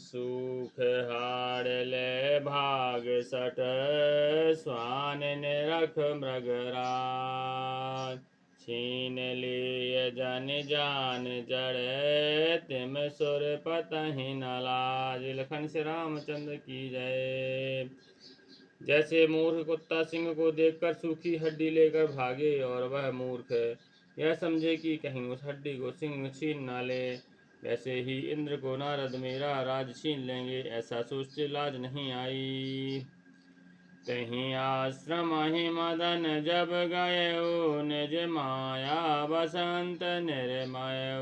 सुख हार ले भाग सट स्वान निरख मृगराज छीन लिए जन जान जड़े तिम सुर पतहि न लाज। लखन श्री रामचंद्र की जय। जैसे मूर्ख कुत्ता सिंह को देखकर सूखी हड्डी लेकर भागे और वह मूर्ख यह समझे कि कहीं उस हड्डी को सिंह छीन न ले, वैसे ही इंद्र को नारद मेरा राज छीन लेंगे, ऐसा सोचते लाज नहीं आई। तहीं आश्रम ही मदन जब गये निज माया बसंत निर्मय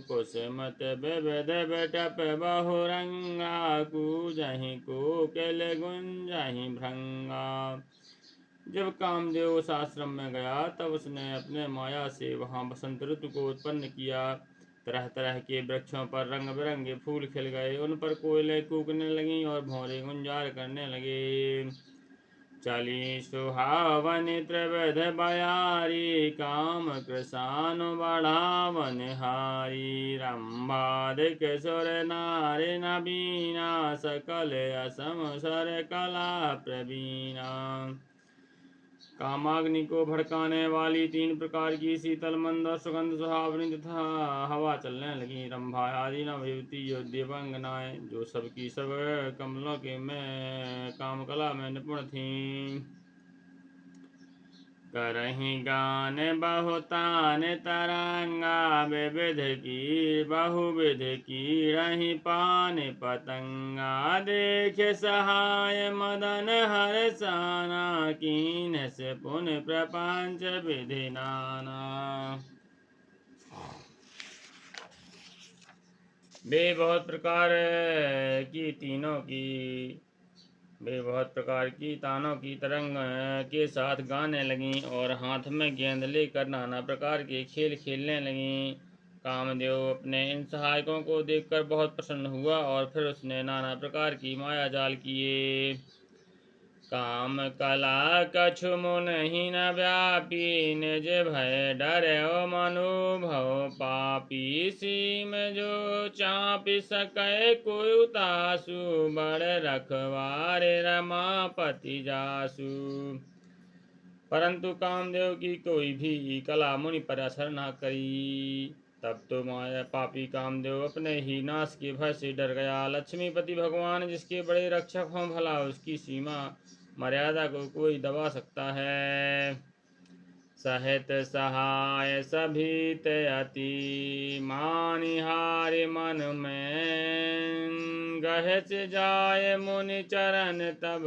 कुसुमत विविध बिटप बहुरंगा कूजहि कोकिल गुंजहि भृंगा। जब कामदेव उस आश्रम में गया तब उसने अपने माया से वहां बसंत ऋतु को उत्पन्न किया। तरह तरह के वृक्षों पर रंग बिरंगे फूल खिल गए, उन पर कोयलें कूकने लगीं और भौरे गुंजार करने लगे। चली सुहावन त्रिविध बयारी काम कृशानु बढ़ावन हारी। रंभादिक सुर नारी नबीना सकल असम सर कला प्रवीणा। कामाग्नि को भड़काने वाली 3 प्रकार की शीतल मंद और सुगंध सुहावनी तथा हवा चलने लगी। रंभा आदि नवयुवती जो देवांगनाएं जो सबकी सब कमलों के में काम कला में निपुण थीं। करही गान बहुतान तरंगा विविध की बहुविध की रही पान पतंगा। देख सहाय मदन हर्षाना कीन से पुन प्रपंच विधि नाना। वे बहुत प्रकार की तानों की तरंग के साथ गाने लगीं और हाथ में गेंद लेकर नाना प्रकार के खेल खेलने लगीं। कामदेव अपने इन सहायकों को देखकर बहुत प्रसन्न हुआ और फिर उसने नाना प्रकार की माया जाल किए। काम कला कछु मुनि न व्यापी निज भय डर्यो मनुभव पापी। सीम जो चापि सकै कोई तासु बड़ रखवारे रमापति जासु। परंतु कामदेव की कोई भी कला मुनि पर असर न करी। तब तो माया पापी कामदेव अपने ही नाश के भय से डर गया। लक्ष्मीपति भगवान जिसके बड़े रक्षक हों, भला उसकी सीमा मर्यादा को कोई दबा सकता है। सहित सहाय सभीत अति मानिहारि मन में गहस जाय मुनि चरण तब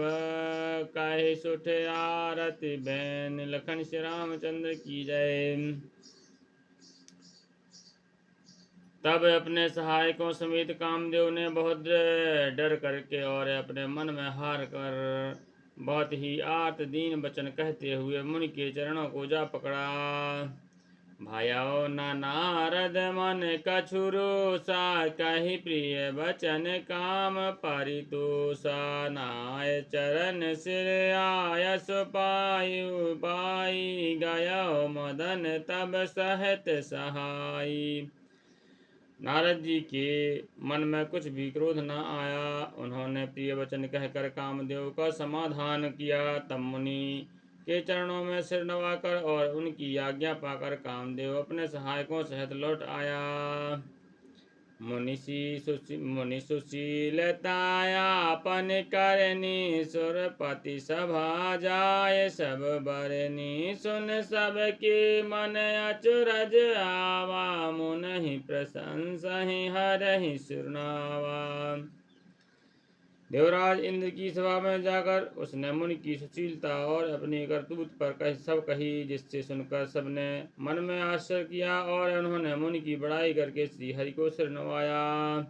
कहि सुठ आरती बैन। लखन श्री रामचंद्र की जय। तब अपने सहायकों समेत कामदेव ने बहुत डर करके और अपने मन में हार कर बहुत ही आर्त दीन वचन कहते हुए मुनि के चरणों को जा पकड़ा। भायो न नारद मन कछु रोषा कहि प्रिय वचन काम परितोषा। नाय चरण सिर आयस पायु पाई गयो मदन तब सहित सहाई। नारद जी के मन में कुछ भी क्रोध न आया। उन्होंने प्रिय वचन कहकर कामदेव का समाधान किया। तब मुनि के चरणों में सिर नवाकर और उनकी आज्ञा पाकर कामदेव अपने सहायकों सहित लौट आया। मुनि सुशीलतायापन करनी सुरपति सभा जाय सब बरनी। सुन सब के मन अचरज आवा मुनहि प्रशंसहि हरहि सुरनावा। देवराज इंद्र की सभा में जाकर उसने मुनि की सुशीलता और अपनी करतूत पर सब कही, जिससे सुनकर सबने मन में आश्चर्य किया और उन्होंने मुनि की बड़ाई करके श्री हरि को सिर नवाया।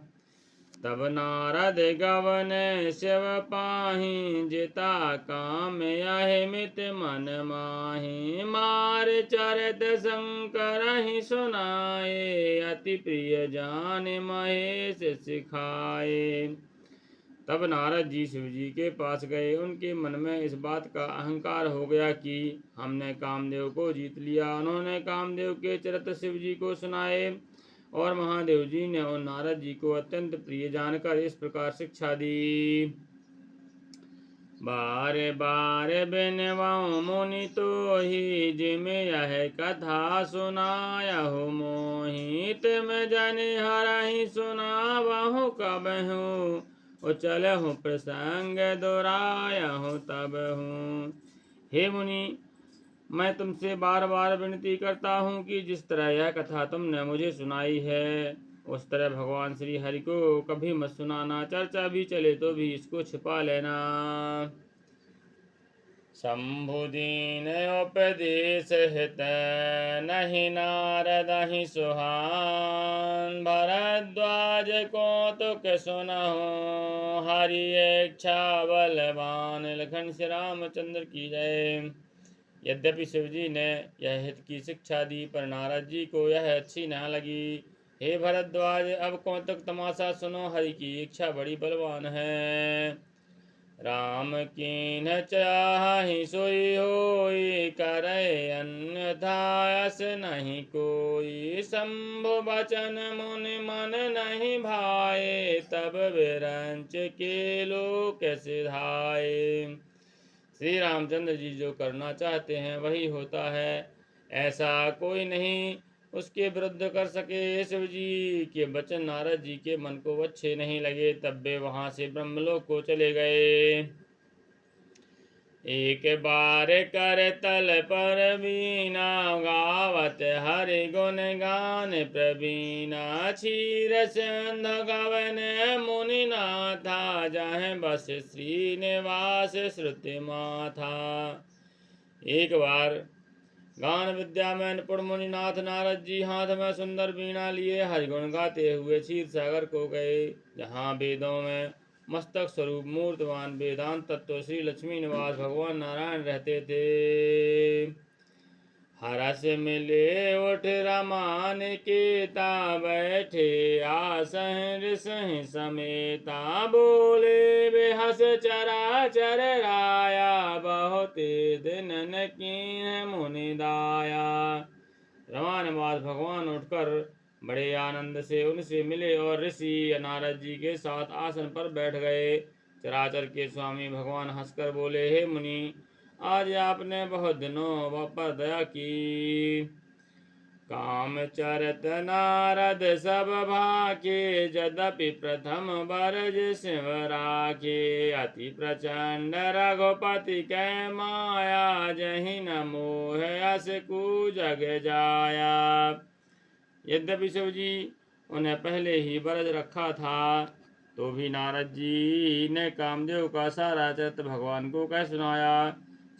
तब नारद गवन शिव पाहि जिता काम यह मित मन माहि। मार चरित शंकर ही सुनाए अति प्रिय जान महेश सिखाए। तब नारद जी शिव जी के पास गए। उनके मन में इस बात का अहंकार हो गया कि हमने कामदेव को जीत लिया। उन्होंने कामदेव के चरित्र शिव जी को सुनाए और महादेव जी ने उन नारद जी को अत्यंत प्रिय जानकर इस प्रकार शिक्षा दी। बारे बारे बिनवाऊँ मुनि तो ही जिम यह कथा सुनाया हो मोहि तिम जनि हरहि सुनावहु कबहु उचल हूँ प्रसंग दोराया हूँ तब हूँ। हे मुनि, मैं तुमसे बार बार विनती करता हूँ कि जिस तरह यह कथा तुमने मुझे सुनाई है उस तरह भगवान श्री हरि को कभी मत सुनाना। चर्चा भी चले तो भी इसको छिपा लेना। शंभु दीन उपदेश हित नहीं नारद ही सुहान भरद्वाज कौतुक सुनहु हरि इच्छा बलवान। लखन श्री रामचंद्र की जय। यद्यपि शिव जी ने यह हित की शिक्षा दी पर नारद जी को यह अच्छी न लगी। हे भरद्वाज, अब कौतुक तमाशा सुनो, हरि की इच्छा बड़ी बलवान है। राम कीन चाहि सोई होई करे अन्यथा यस नहीं कोई। शंभु बचन मुनि मन नहीं भाए तब विरंच के लोक सिधाए। श्री रामचंद्र जी जो करना चाहते हैं वही होता है, ऐसा कोई नहीं उसके विरुद्ध कर सके। शिव जी के वचन नारद जी के मन को अच्छे नहीं लगे, तब वे वहां से ब्रह्मलोक को चले गए। एक बार कर तल पर बीना गावत हरि गुण गान प्रवीणा। क्षीर सिंध गवन मुनि नाथा जहाँ बस श्रीनिवास श्रुति माथा। एक बार गान विद्या में निपुण मुनिनाथ नारद जी हाथ में सुंदर बीणा लिए हरिगुण गाते हुए क्षीर सागर को गए, जहाँ वेदों में मस्तक स्वरूप मूर्तवान वेदांत तत्व श्री लक्ष्मी निवास भगवान नारायण रहते थे। हरस मिले उठ रमान केता बैठे आसह ऋषि समेता। बोले बेहस चरा चर राया बहुत दिन कीन मुनि दाया। रमानिवास भगवान उठकर बड़े आनंद से उनसे मिले और ऋषि नारद जी के साथ आसन पर बैठ गए। चराचर के स्वामी भगवान हंसकर बोले, हे मुनि, आज आपने बहुत दिनों पर दया की। काम चरत नारद सब भाके यद्यपि प्रथम बरज शिव राखे। अति प्रचंड रघुपति कै माया जहि न मोह यस कु जग जाया। यद्यपि शिव जी उन्हें पहले ही बरज रखा था तो भी नारद जी ने कामदेव का सारा चरित्र भगवान को कह सुनाया।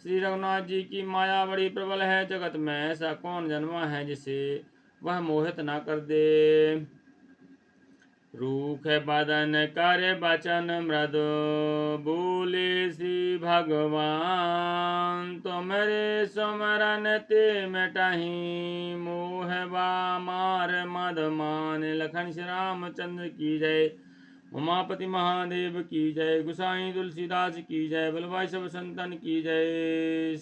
श्री रघुनाथ जी की माया बड़ी प्रबल है, जगत में ऐसा कौन जन्मा है जिसे वह मोहित न कर दे। रूख बदन कर बचन मृदु बोले श्री भगवान। तुमरे सुमरन ते मिटहि मोह मार मद मान। लखन श्री रामचंद्र की जय। उमापति महादेव की जय। गुसाई तुलसीदास की जय। बलभाई सब संतन की जय।